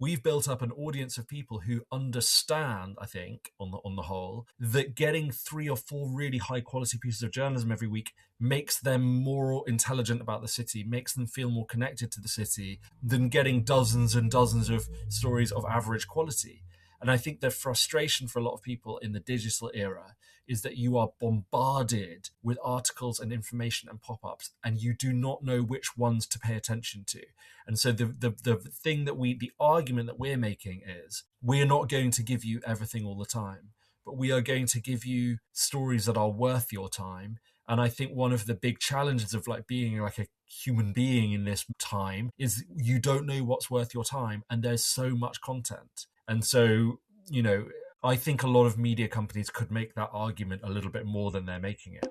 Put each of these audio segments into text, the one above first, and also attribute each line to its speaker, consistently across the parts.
Speaker 1: we've built up an audience of people who understand, I think, on the whole, that getting 3 or 4 really high quality pieces of journalism every week makes them more intelligent about the city, makes them feel more connected to the city than getting dozens and dozens of stories of average quality. And I think the frustration for a lot of people in the digital era is that you are bombarded with articles and information and pop-ups, and you do not know which ones to pay attention to. And so the argument that we're making is we're not going to give you everything all the time, but we are going to give you stories that are worth your time. And I think one of the big challenges of like being like a human being in this time is you don't know what's worth your time, and there's so much content. And so, I think a lot of media companies could make that argument a little bit more than they're making it.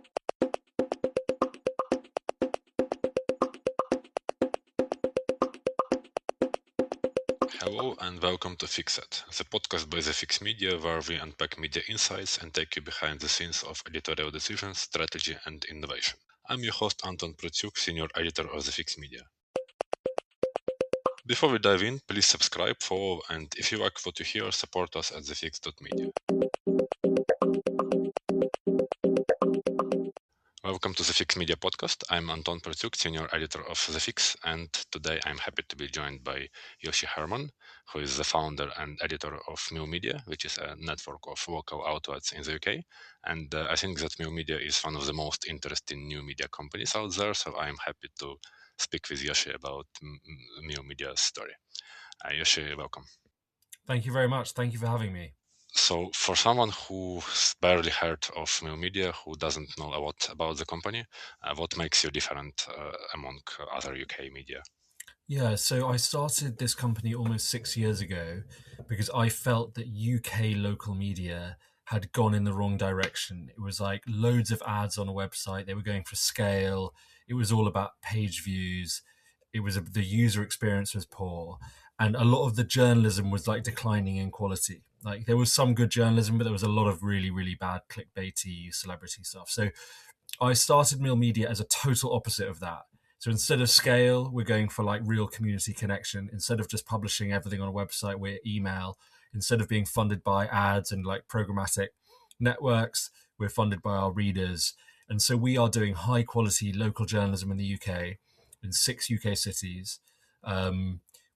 Speaker 2: Hello and welcome to Fix It, the podcast by the Fix Media, where we unpack media insights and take you behind the scenes of editorial decisions, strategy, and innovation. I'm your host Anton Protsiuk, senior editor of the Fix Media. Before we dive in, please subscribe, follow, and if you like what you hear, support us at thefix.media. Welcome to the Fix Media podcast. I'm Anton Protsiuk, senior editor of The Fix, and today I'm happy to be joined by Joshi Herrmann, who is the founder and editor of Mill Media, which is a network of local outlets in the UK. And I think that Mill Media is one of the most interesting new media companies out there, so I'm happy to speak with Joshi about Mill Media's story. Joshi, welcome.
Speaker 1: Thank you very much. Thank you for having me.
Speaker 2: So for someone who's barely heard of Mill Media, who doesn't know a lot about the company, what makes you different among other UK media?
Speaker 1: Yeah, so I started this company almost 6 years ago because I felt that UK local media had gone in the wrong direction. It was like loads of ads on a website. They were going for scale. It was all about page views. The user experience was poor. And a lot of the journalism was like declining in quality. Like there was some good journalism, but there was a lot of really, really bad clickbaity celebrity stuff. So I started Mill Media as a total opposite of that. So instead of scale, we're going for like real community connection. Instead of just publishing everything on a website, we're email. Instead of being funded by ads and like programmatic networks, we're funded by our readers. And so we are doing high quality local journalism in the UK in 6 UK cities,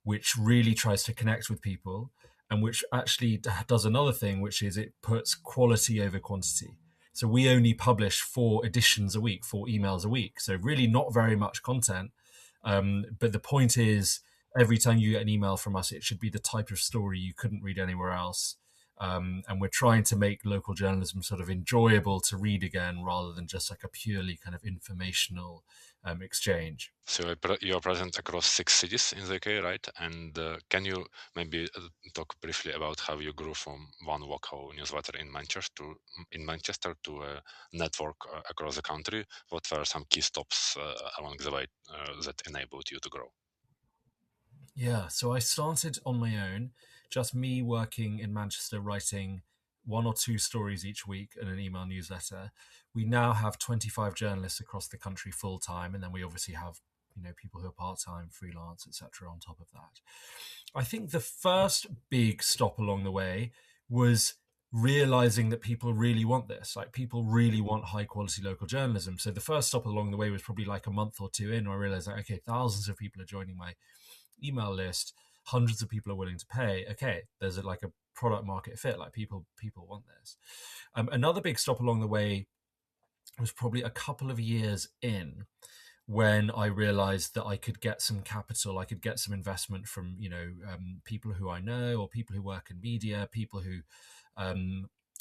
Speaker 1: which really tries to connect with people and which actually does another thing, which is it puts quality over quantity. So we only publish 4 editions a week, 4 emails a week. So really not very much content. But the point is, every time you get an email from us, it should be the type of story you couldn't read anywhere else. And we're trying to make local journalism sort of enjoyable to read again, rather than just like a purely kind of informational exchange.
Speaker 2: So you are present across 6 cities in the UK, right? And can you maybe talk briefly about how you grew from one local newsletter in Manchester to a network across the country? What were some key stops along the way that enabled you to grow?
Speaker 1: Yeah, so I started on my own, just me working in Manchester, writing 1 or 2 stories each week in an email newsletter. We now have 25 journalists across the country full time, and then we obviously have people who are part time, freelance, etc. on top of that. I think the first big stop along the way was realizing that people really want this. Like people really want high quality local journalism. So the first stop along the way was probably like a month or 2 in, where I realized like, okay, thousands of people are joining my email list, hundreds of people are willing to pay. Okay, there's like a product market fit. Like people want this. Another big stop along the way was probably a couple of years in, when I realized that I could get some capital, I could get some investment from people who I know, or people who work in media, people who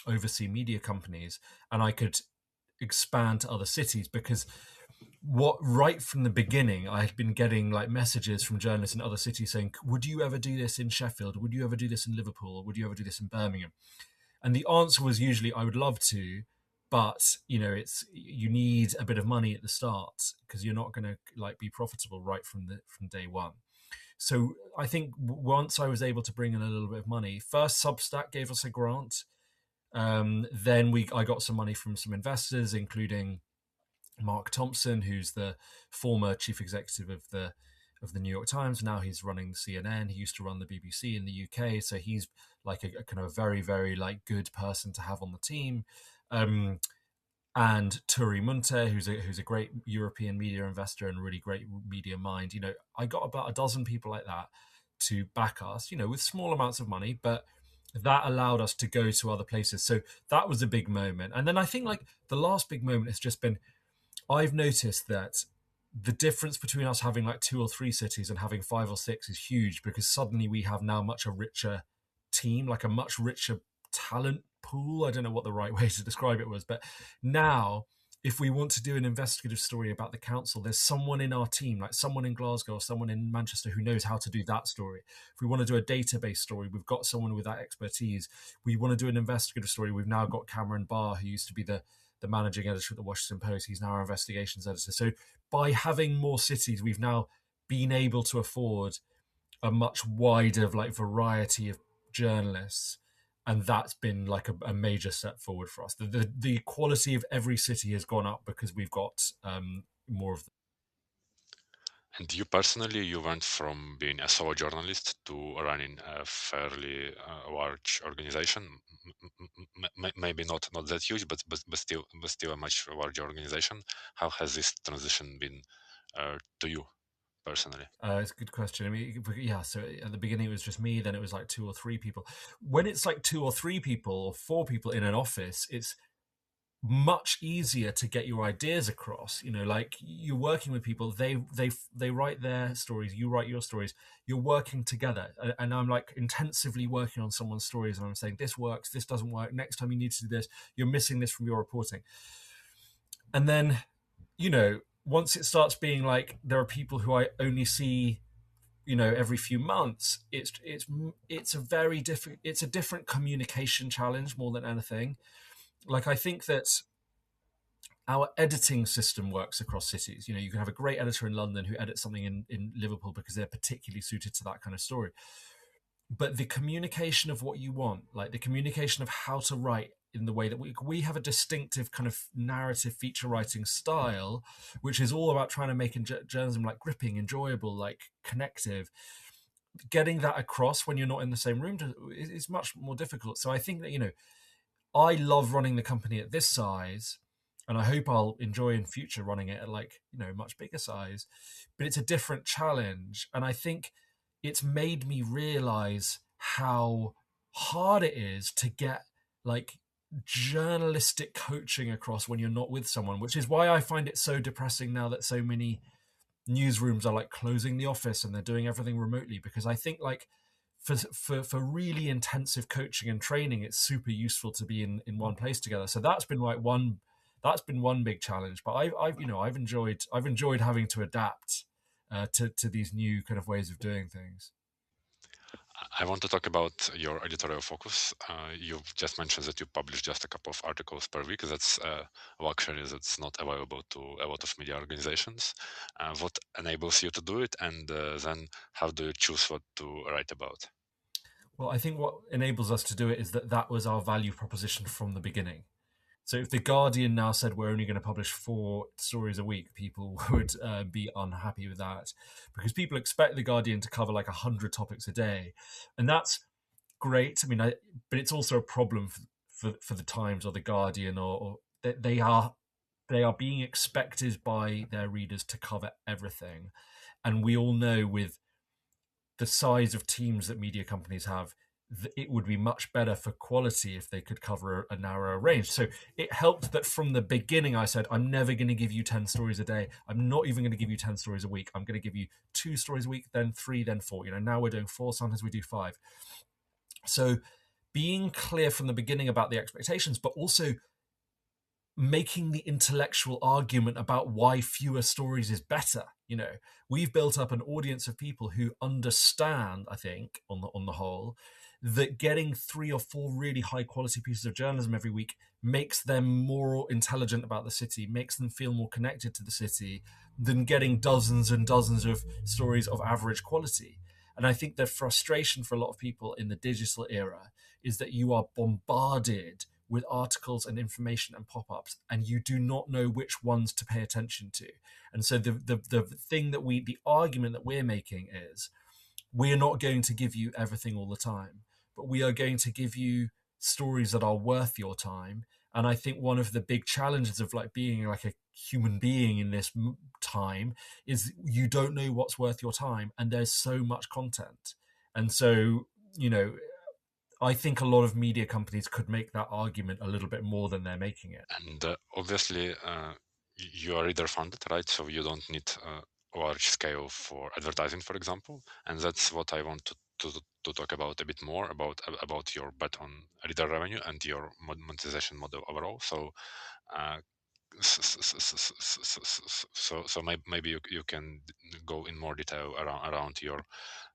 Speaker 1: oversee media companies, and I could expand to other cities. Because right from the beginning, I had been getting like messages from journalists in other cities saying, would you ever do this in Sheffield? Would you ever do this in Liverpool? Or would you ever do this in Birmingham? And the answer was usually, I would love to, but you need a bit of money at the start, because you're not going to like be profitable right from day one. So I think once I was able to bring in a little bit of money, first Substack gave us a grant. Then I got some money from some investors, including Mark Thompson, who's the former chief executive of the of the New York Times. Now he's running CNN. He used to run the BBC in the UK, so he's like a kind of a very, very like good person to have on the team. And Turi Munte, who's a great European media investor and really great media mind. I got about a dozen people like that to back us, with small amounts of money, but that allowed us to go to other places. So that was a big moment. And then I think like the last big moment has just been, I've noticed that the difference between us having like 2 or 3 cities and having 5 or 6 is huge, because suddenly we have now much a richer team, like a much richer talent pool. I don't know what the right way to describe it was, but now if we want to do an investigative story about the council, there's someone in our team, like someone in Glasgow or someone in Manchester, who knows how to do that story. If we want to do a database story, we've got someone with that expertise. We want to do an investigative story, we've now got Cameron Barr, who used to be the managing editor at the Washington Post. He's now our investigations editor. So by having more cities, we've now been able to afford a much wider like variety of journalists, and that's been like a major step forward for us. The quality of every city has gone up because we've got more of them.
Speaker 2: And you personally, you went from being a solo journalist to running a fairly large organization. Maybe not that huge, but still a much larger organization. How has this transition been to you personally?
Speaker 1: It's a good question. I mean, yeah. So at the beginning it was just me. Then it was like 2 or 3 people. When it's like 2 or 3 people or 4 people in an office, it's much easier to get your ideas across. Like you're working with people, they write their stories, you write your stories, you're working together, and I'm like intensively working on someone's stories, and I'm saying this works, this doesn't work, next time you need to do this, you're missing this from your reporting. And then once it starts being like there are people who I only see every few months, it's a very different, it's a different communication challenge more than anything. Like I think that our editing system works across cities. You can have a great editor in London who edits something in Liverpool because they're particularly suited to that kind of story. But the communication of what you want, like the communication of how to write in the way that we have a distinctive kind of narrative feature writing style, which is all about trying to make journalism like gripping, enjoyable, like connective. Getting that across when you're not in the same room is much more difficult. So I think that, I love running the company at this size, and I hope I'll enjoy in future running it at like, much bigger size, but it's a different challenge. And I think it's made me realize how hard it is to get like journalistic coaching across when you're not with someone, which is why I find it so depressing now that so many newsrooms are like closing the office and they're doing everything remotely, because I think like for really intensive coaching and training, it's super useful to be in one place together. So that's been like one big challenge. But I've enjoyed having to adapt to these new kind of ways of doing things.
Speaker 2: I want to talk about your editorial focus. You've just mentioned that you publish just a couple of articles per week. That's a luxury that's not available to a lot of media organizations. What enables you to do it, and then how do you choose what to write about?
Speaker 1: Well, I think what enables us to do it is that was our value proposition from the beginning. So if the Guardian now said we're only going to publish 4 stories a week, people would be unhappy with that, because people expect the Guardian to cover like 100 topics a day, and that's great. I mean, but it's also a problem for the Times or the Guardian, or they are being expected by their readers to cover everything, and we all know with the size of teams that media companies have, it would be much better for quality if they could cover a narrower range. So it helped that from the beginning I said, I'm never going to give you 10 stories a day. I'm not even going to give you 10 stories a week. I'm going to give you 2 stories a week, then 3, then 4. Now we're doing 4, sometimes we do 5. So being clear from the beginning about the expectations, but also making the intellectual argument about why fewer stories is better. We've built up an audience of people who understand, I think, on the whole, that getting 3 or 4 really high quality pieces of journalism every week makes them more intelligent about the city, makes them feel more connected to the city than getting dozens and dozens of stories of average quality. And I think the frustration for a lot of people in the digital era is that you are bombarded with articles and information and pop-ups, and you do not know which ones to pay attention to. And so the argument that we're making is, we're not going to give you everything all the time, but we are going to give you stories that are worth your time. And I think one of the big challenges of like being like a human being in this time is you don't know what's worth your time, and there's so much content. And so, I think a lot of media companies could make that argument a little bit more than they're making it.
Speaker 2: And obviously, you are reader funded, right? So you don't need a large scale for advertising, for example. And that's what I want to talk about a bit more about your bet on reader revenue and your monetization model overall. So so maybe you can go in more detail around your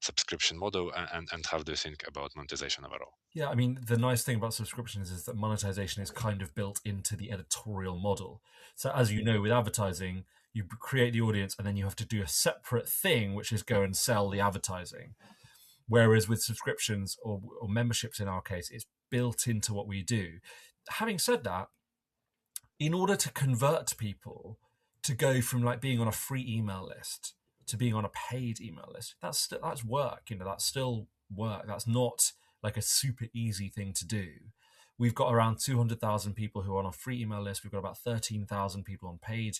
Speaker 2: subscription model, and how do you think about monetization overall?
Speaker 1: Yeah, I mean, the nice thing about subscriptions is that monetization is kind of built into the editorial model. So, as you know, with advertising, you create the audience and then you have to do a separate thing, which is go and sell the advertising. Whereas with subscriptions or memberships in our case, it's built into what we do. Having said that, in order to convert people to go from like being on a free email list to being on a paid email list, that's work. That's still work. That's not like a super easy thing to do. We've got around 200,000 people who are on a free email list. We've got about 13,000 people on paid,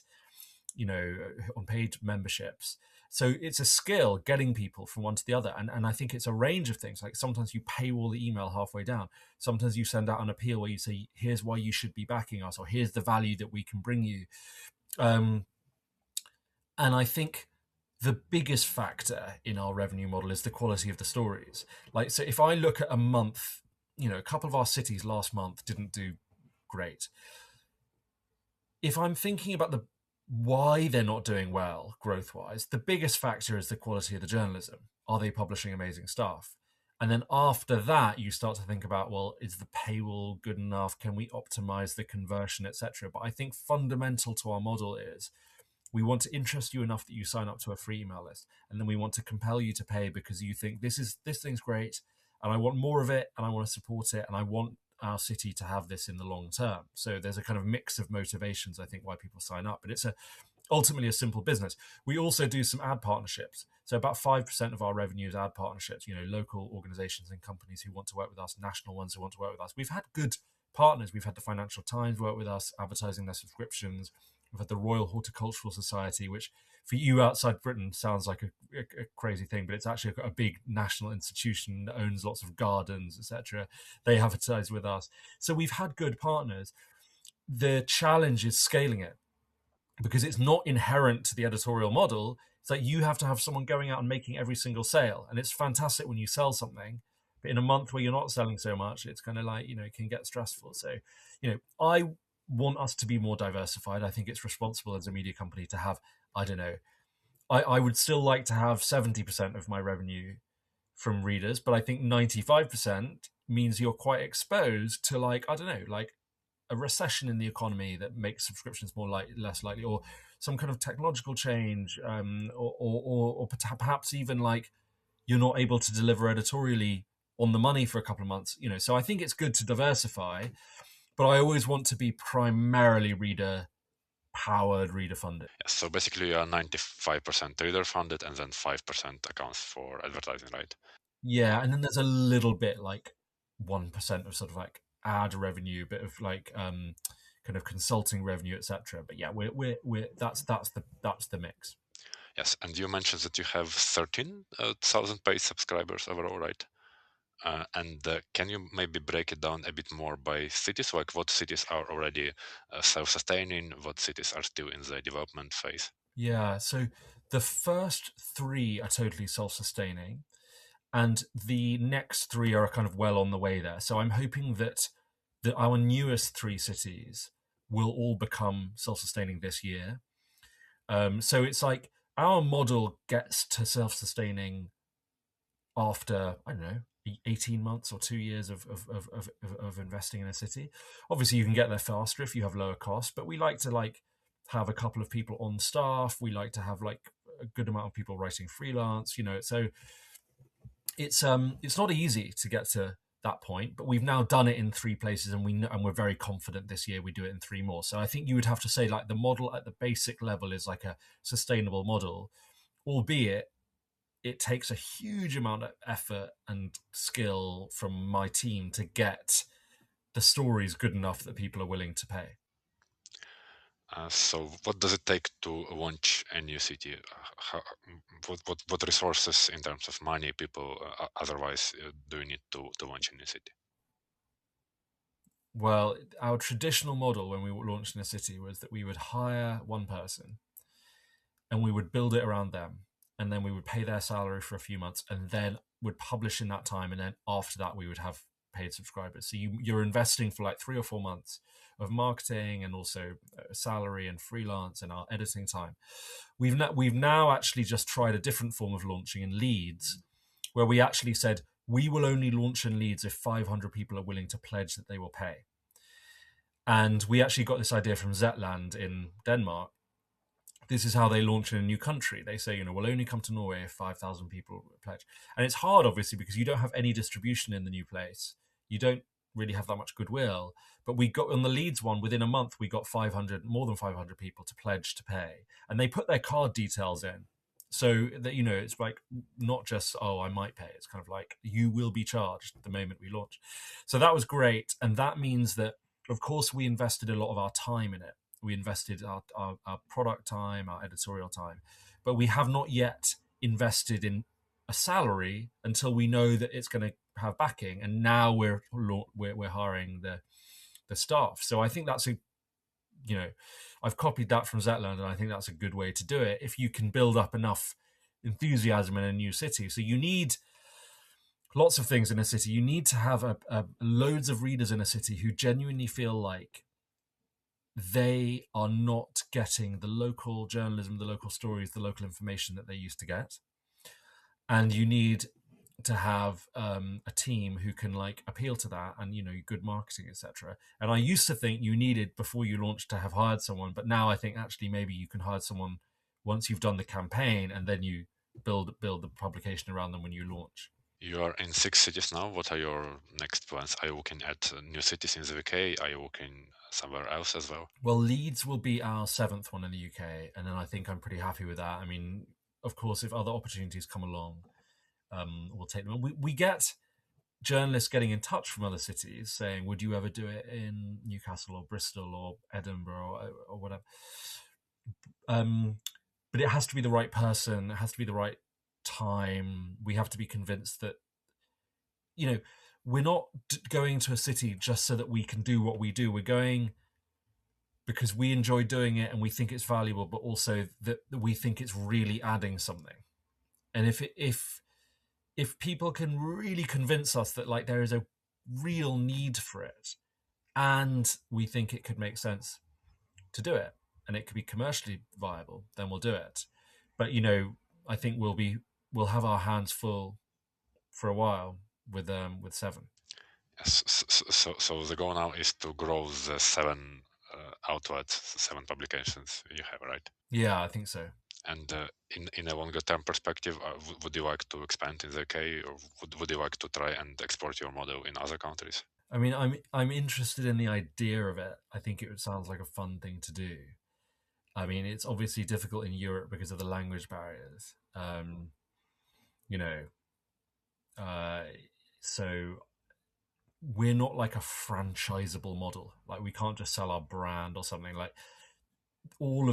Speaker 1: on paid memberships. So it's a skill getting people from one to the other. And I think it's a range of things. Like sometimes you paywall the email halfway down. Sometimes you send out an appeal where you say, here's why you should be backing us, or here's the value that we can bring you. And I think the biggest factor in our revenue model is the quality of the stories. Like, so if I look at a month, a couple of our cities last month didn't do great. If I'm thinking about why they're not doing well growth-wise, the biggest factor is the quality of the journalism. Are they publishing amazing stuff? And then after that, you start to think about, well, is the paywall good enough? Can we optimize the conversion, etc.? But I think fundamental to our model is we want to interest you enough that you sign up to a free email list, and then we want to compel you to pay because you think this thing's great, and I want more of it, and I want to support it, and I want our city to have this in the long term. So there's a kind of mix of motivations, I think, why people sign up. But it's ultimately a simple business. We also do some ad partnerships. So about 5% of our revenue is ad partnerships, local organizations and companies who want to work with us, national ones who want to work with us. We've had good partners. We've had the Financial Times work with us, advertising their subscriptions. We've had the Royal Horticultural Society, which for you outside Britain sounds like a crazy thing, but it's actually a big national institution that owns lots of gardens, etc. They advertise with us. So we've had good partners. The challenge is scaling it, because it's not inherent to the editorial model. It's like you have to have someone going out and making every single sale. And it's fantastic when you sell something, but in a month where you're not selling so much, it's kind of like, it can get stressful. So, I want us to be more diversified. I think it's responsible as a media company to have, I don't know, I would still like to have 70% of my revenue from readers, but I think 95% means you're quite exposed to a recession in the economy that makes subscriptions less likely, or some kind of technological change, or perhaps even like you're not able to deliver editorially on the money for a couple of months. So I think it's good to diversify, but I always want to be primarily reader-powered, reader-funded.
Speaker 2: Yes, so basically you are 95% reader funded, and then 5% accounts for advertising, right?
Speaker 1: Yeah, and then there's a little bit like 1% of sort of like ad revenue, a bit of like kind of consulting revenue, etc. But yeah, we're that's the mix.
Speaker 2: Yes, and you mentioned that you have 13,000 paid subscribers overall, right? And can you maybe break it down a bit more by cities? Like what cities are already self-sustaining, what cities are still in the development phase?
Speaker 1: Yeah, so the first three are totally self-sustaining, and the next three are kind of well on the way there. So I'm hoping that our newest three cities will all become self-sustaining this year. So it's like our model gets to self-sustaining after, I don't know, 18 months or 2 years of investing in a city. Obviously, you can get there faster if you have lower costs, but we like to have a couple of people on staff. We like to have like a good amount of people writing freelance. So it's not easy to get to that point, but we've now done it in 3 places, and we're very confident this year we do it in 3 more. So I think you would have to say like the model at the basic level is like a sustainable model, albeit it takes a huge amount of effort and skill from my team to get the stories good enough that people are willing to pay.
Speaker 2: So, what does it take to launch a new city? How, what resources in terms of money, people, otherwise, do you need to launch a new city?
Speaker 1: Well, our traditional model when we launched in a city was that we would hire one person and we would build it around them, and then we would pay their salary for a few months, and then would publish in that time, and then after that we would have paid subscribers. So you're investing for like 3 or 4 months of marketing and also salary and freelance and our editing time. We've now actually just tried a different form of launching in Leeds, where we actually said we will only launch in Leeds if 500 people are willing to pledge that they will pay. And we actually got this idea from Zetland in Denmark. This is how they launch in a new country. They say, we'll only come to Norway if 5,000 people pledge. And it's hard, obviously, because you don't have any distribution in the new place. You don't really have that much goodwill. But we got on the Leeds one, within a month, we got more than 500 people to pledge to pay. And they put their card details in. So that, it's like not just, oh, I might pay. It's kind of like you will be charged the moment we launch. So that was great. And that means that, of course, we invested a lot of our time in it. We invested our product time, our editorial time, but we have not yet invested in a salary until we know that it's going to have backing. And now we're hiring the staff. So I think that's I've copied that from Zetland, and I think that's a good way to do it if you can build up enough enthusiasm in a new city. So you need lots of things in a city. You need to have loads of readers in a city who genuinely feel like they are not getting the local journalism, the local stories, the local information that they used to get. And you need to have a team who can like appeal to that, and good marketing, etc. And I used to think you needed, before you launched, to have hired someone, but now I think actually maybe you can hire someone once you've done the campaign, and then you build the publication around them when you launch.
Speaker 2: You are in 6 cities now. What are your next plans? Are you looking at new cities in the UK? Are you looking somewhere else as well?
Speaker 1: Well, Leeds will be our 7th one in the UK, and then I think I'm pretty happy with that. I mean, of course, if other opportunities come along, we'll take them. We get journalists getting in touch from other cities saying, would you ever do it in Newcastle or Bristol or Edinburgh or whatever? But it has to be the right person. It has to be the right time. We have to be convinced that, we're not going to a city just so that we can do what we do. We're going because we enjoy doing it and we think it's valuable, but also that we think it's really adding something. And if people can really convince us that like there is a real need for it, and we think it could make sense to do it, and it could be commercially viable, then we'll do it. But I think we'll have our hands full for a while with 7.
Speaker 2: Yes. So the goal now is to grow the 7 outlets, the 7 publications you have, right?
Speaker 1: Yeah, I think so.
Speaker 2: And in a longer term perspective, would you like to expand in the UK, or would you like to try and export your model in other countries?
Speaker 1: I mean, I'm interested in the idea of it. I think it sounds like a fun thing to do. I mean, it's obviously difficult in Europe because of the language barriers. So we're not like a franchisable model. Like we can't just sell our brand or something. Like a lot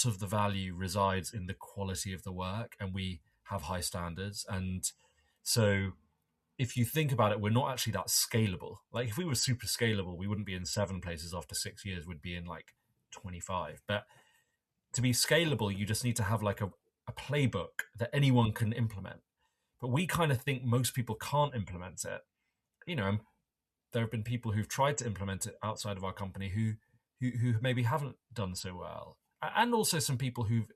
Speaker 1: of the value resides in the quality of the work, and we have high standards. And so if you think about it, we're not actually that scalable. Like if we were super scalable, we wouldn't be in 7 places after 6 years. We'd be in like 25. But to be scalable, you just need to have like a playbook that anyone can implement. But we kind of think most people can't implement it. And there have been people who've tried to implement it outside of our company who maybe haven't done so well, and also some people who've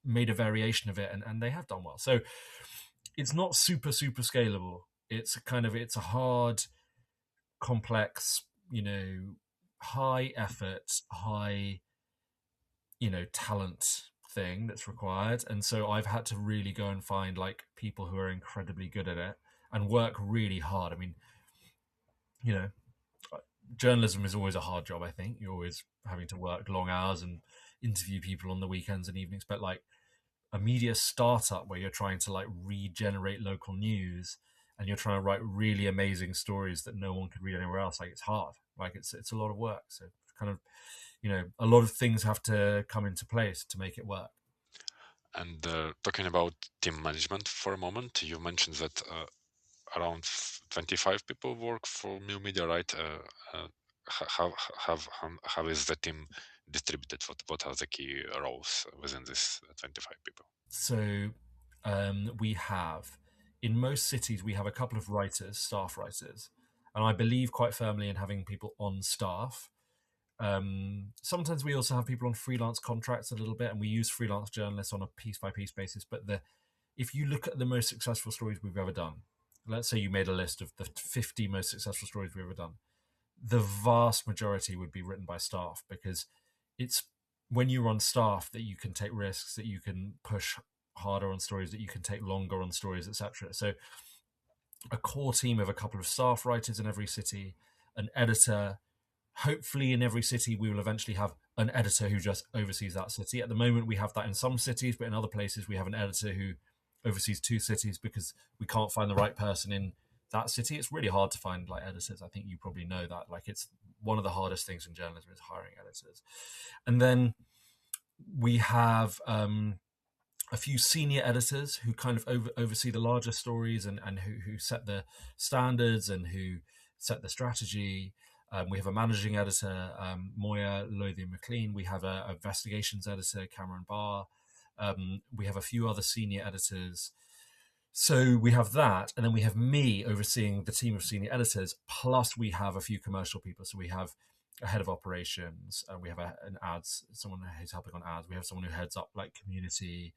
Speaker 1: made a variation of it and they have done well. So it's not super scalable. It's a hard, complex, high effort, high talent thing that's required. And so I've had to really go and find like people who are incredibly good at it and work really hard. I mean, you know, journalism is always a hard job. I think you're always having to work long hours and interview people on the weekends and evenings. But like a media startup where you're trying to like regenerate local news and you're trying to write really amazing stories that no one could read anywhere else, like it's hard. Like it's a lot of work. So kind of, a lot of things have to come into place to make it work.
Speaker 2: And talking about team management for a moment, you mentioned that around 25 people work for new media, right? How is the team distributed? What are the key roles within this 25 people?
Speaker 1: So we have, in most cities, we have a couple of writers, staff writers, and I believe quite firmly in having people on staff. Sometimes we also have people on freelance contracts a little bit, and we use freelance journalists on a piece by piece basis. But if you look at the most successful stories we've ever done, let's say you made a list of the 50 most successful stories we've ever done, the vast majority would be written by staff, because it's when you're on staff that you can take risks, that you can push harder on stories, that you can take longer on stories, etc. So a core team of a couple of staff writers in every city, an editor. Hopefully, in every city, we will eventually have an editor who just oversees that city. At the moment, we have that in some cities, but in other places, we have an editor who oversees two cities because we can't find the right person in that city. It's really hard to find like editors. I think you probably know that. Like, it's one of the hardest things in journalism is hiring editors. And then we have a few senior editors who kind of oversee the larger stories and who set the standards and who set the strategy. We have a managing editor, Moya Lothian McLean. We have a investigations editor, Cameron Barr. We have a few other senior editors. So we have that, and then we have me overseeing the team of senior editors. Plus, we have a few commercial people. So we have a head of operations. We have an ads, someone who's helping on ads. We have someone who heads up like community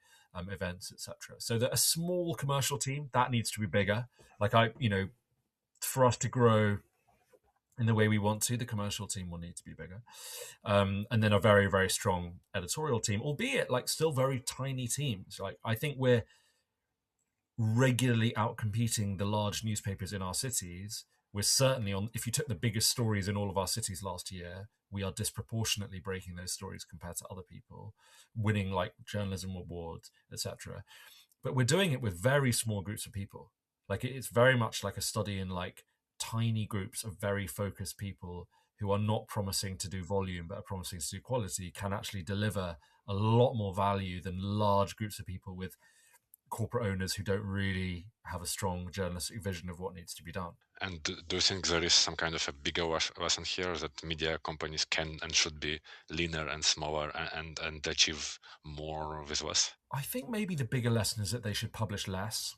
Speaker 1: events, etc. So that a small commercial team that needs to be bigger. Like for us to grow in the way we want to, the commercial team will need to be bigger. And then a very, very strong editorial team, albeit like still very tiny teams. Like I think we're regularly outcompeting the large newspapers in our cities. We're certainly on, if you took the biggest stories in all of our cities last year, we are disproportionately breaking those stories compared to other people, winning like journalism awards, etc. But we're doing it with very small groups of people. Like it's very much like a study in like tiny groups of very focused people who are not promising to do volume but are promising to do quality, can actually deliver a lot more value than large groups of people with corporate owners who don't really have a strong journalistic vision of what needs to be done.
Speaker 2: And do you think there is some kind of a bigger lesson here that media companies can and should be leaner and smaller and achieve more with less?
Speaker 1: I think maybe the bigger lesson is that they should publish less.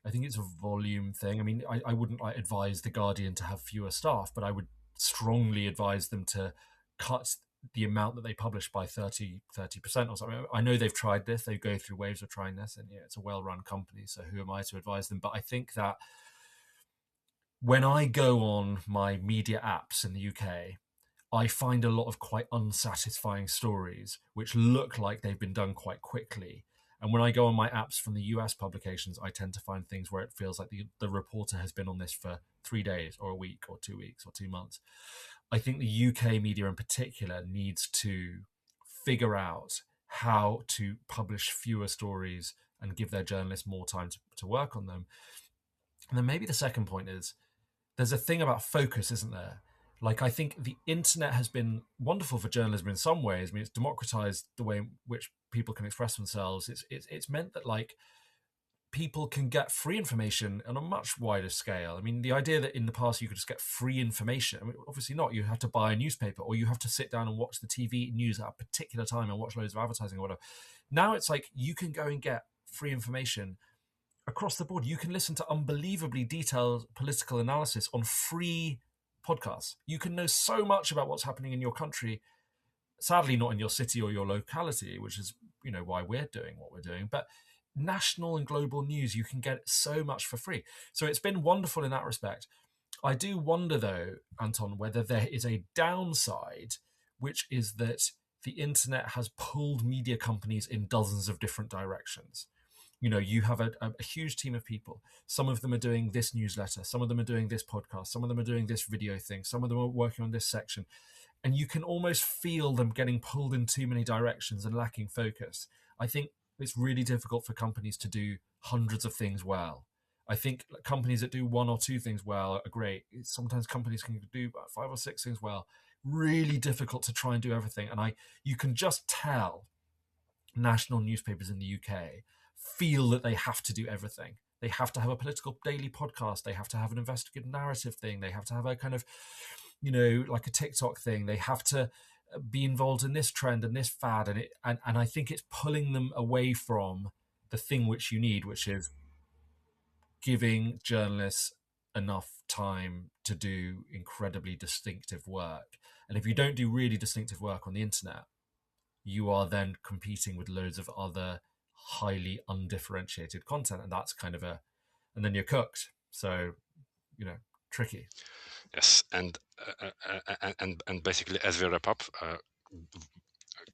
Speaker 1: I think it's a volume thing. I mean, I wouldn't like advise the Guardian to have fewer staff, but I would strongly advise them to cut the amount that they publish by 30% or something. I know they've tried this. They go through waves of trying this, and it's a well-run company. So who am I to advise them? But I think that when I go on my media apps in the UK, I find a lot of quite unsatisfying stories which look like they've been done quite quickly. And when I go on my apps from the US publications, I tend to find things where it feels like the reporter has been on this for 3 days or a week or 2 weeks or 2 months. I think the UK media in particular needs to figure out how to publish fewer stories and give their journalists more time to work on them. And then maybe the second point is there's a thing about focus, isn't there? Like, I think the internet has been wonderful for journalism in some ways. I mean, it's democratized the way in which people can express themselves. It's meant that like people can get free information on a much wider scale. I mean, the idea that in the past you could just get free information, I mean, obviously not. You have to buy a newspaper or you have to sit down and watch the TV news at a particular time and watch loads of advertising or whatever. Now it's like you can go and get free information across the board. You can listen to unbelievably detailed political analysis on free podcasts. You can know so much about what's happening in your country, sadly not in your city or your locality, which is why we're doing what we're doing, but national and global news, you can get so much for free. So it's been wonderful in that respect. I do wonder though, Anton, whether there is a downside, which is that the internet has pulled media companies in dozens of different directions. You have a huge team of people. Some of them are doing this newsletter, some of them are doing this podcast, some of them are doing this video thing, some of them are working on this section, and you can almost feel them getting pulled in too many directions and lacking focus. I think it's really difficult for companies to do hundreds of things well. I think companies that do one or two things well are great. Sometimes companies can do about five or six things well. Really difficult to try and do everything. And you can just tell national newspapers in the UK feel that they have to do everything. They have to have a political daily podcast. They have to have an investigative narrative thing. They have to have a kind of, like a TikTok thing. They have to be involved in this trend and this fad. And I think it's pulling them away from the thing which you need, which is giving journalists enough time to do incredibly distinctive work. And if you don't do really distinctive work on the internet, you are then competing with loads of other highly undifferentiated content, and that's kind of and then you're cooked. So, tricky.
Speaker 2: Yes, and basically, as we wrap up,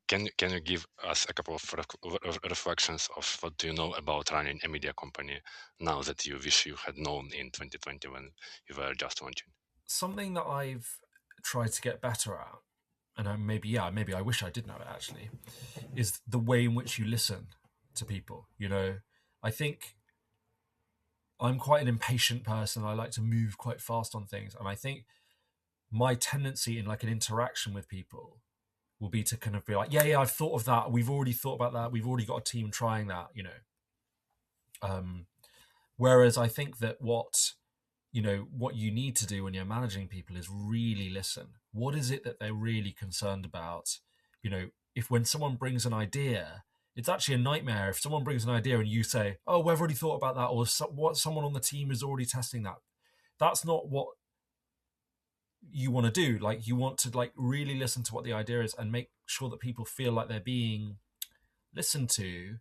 Speaker 2: can you give us a couple of reflections of what do you know about running a media company now that you wish you had known in 2020 when you were just launching? Something
Speaker 1: that I've tried to get better at, and maybe I wish I did know it actually, is the way in which you listen to people. I think I'm quite an impatient person. I like to move quite fast on things, and I think my tendency in like an interaction with people will be to kind of be like, yeah, I've thought of that. We've already thought about that. We've already got a team trying that, Whereas I think that what you need to do when you're managing people is really listen. What is it that they're really concerned about? If when someone brings an idea, it's actually a nightmare. If someone brings an idea and you say, oh, we've already thought about that, or someone on the team is already testing that. That's not what you want to do. Like, you want to like really listen to what the idea is and make sure that people feel like they're being listened to,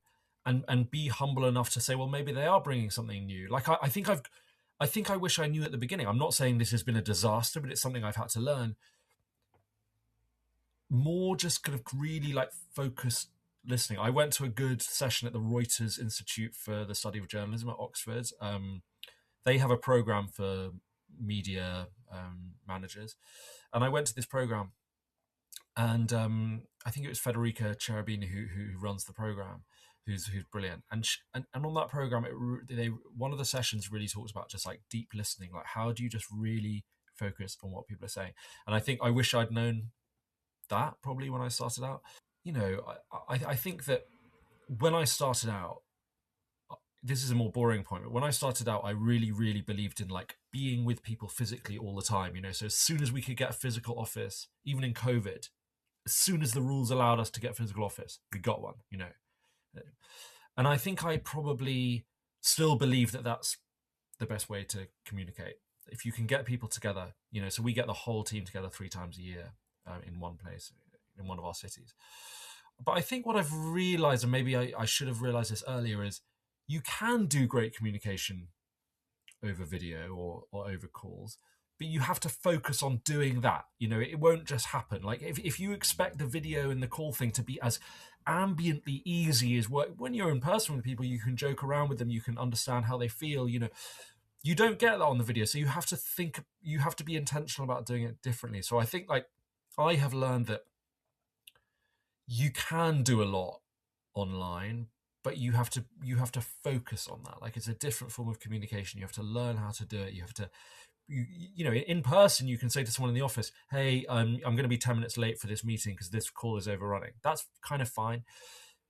Speaker 1: and be humble enough to say, well, maybe they are bringing something new. Like, I think I wish I knew at the beginning. I'm not saying this has been a disaster, but it's something I've had to learn. More just kind of really like focused listening. I went to a good session at the Reuters Institute for the Study of Journalism at Oxford. They have a program for media managers, and I went to this program, and I think it was Federica Cherubini who runs the program, who's brilliant, and on that program, one of the sessions really talks about just like deep listening, like how do you just really focus on what people are saying. And I think I wish I'd known that probably when I started out. I think that when I started out, this is a more boring point, but when I started out, I really, really believed in like being with people physically all the time. So as soon as we could get a physical office, even in COVID, as soon as the rules allowed us to get a physical office, we got one. And I think I probably still believe that that's the best way to communicate. If you can get people together, so we get the whole team together 3 times a year in one place, in one of our cities. But I think what I've realized, and maybe I should have realized this earlier, is you can do great communication over video or over calls, but you have to focus on doing that. It won't just happen. Like if you expect the video and the call thing to be as ambiently easy as when you're in person with people, you can joke around with them, you can understand how they feel, you don't get that on the video. So you have to be intentional about doing it differently. So I think like I have learned that you can do a lot online, but you have to focus on that. Like, it's a different form of communication. You have to learn how to do it. You have to, in person, you can say to someone in the office, hey, I'm going to be 10 minutes late for this meeting because this call is overrunning. That's kind of fine.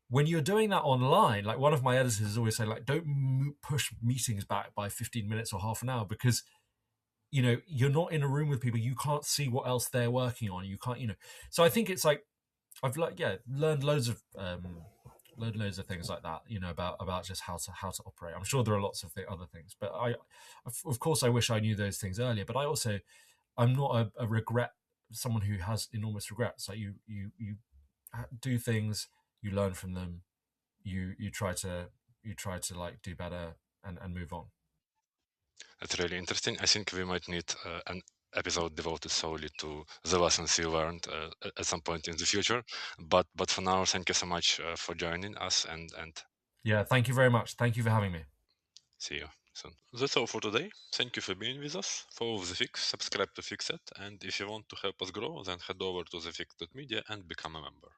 Speaker 1: When you're doing that online, like one of my editors is always saying, like, don't push meetings back by 15 minutes or half an hour because, you're not in a room with people. You can't see what else they're working on. You can't, So I think it's like, I've learned loads of things like that, about just how to operate. I'm sure there are lots of other things, but of course I wish I knew those things earlier. But I'm not a regret, someone who has enormous regrets. Like you do things, you learn from them, you try to like do better and move on.
Speaker 2: That's really interesting. I think we might need an episode devoted solely to the lessons you learned at some point in the future. But for now, thank you so much for joining us, and
Speaker 1: Yeah, thank you very much. Thank you for having me.
Speaker 2: See you soon. That's all for today. Thank you for being with us. Follow the Fix, subscribe to Fixit, and if you want to help us grow, then head over to thefix.media and become a member.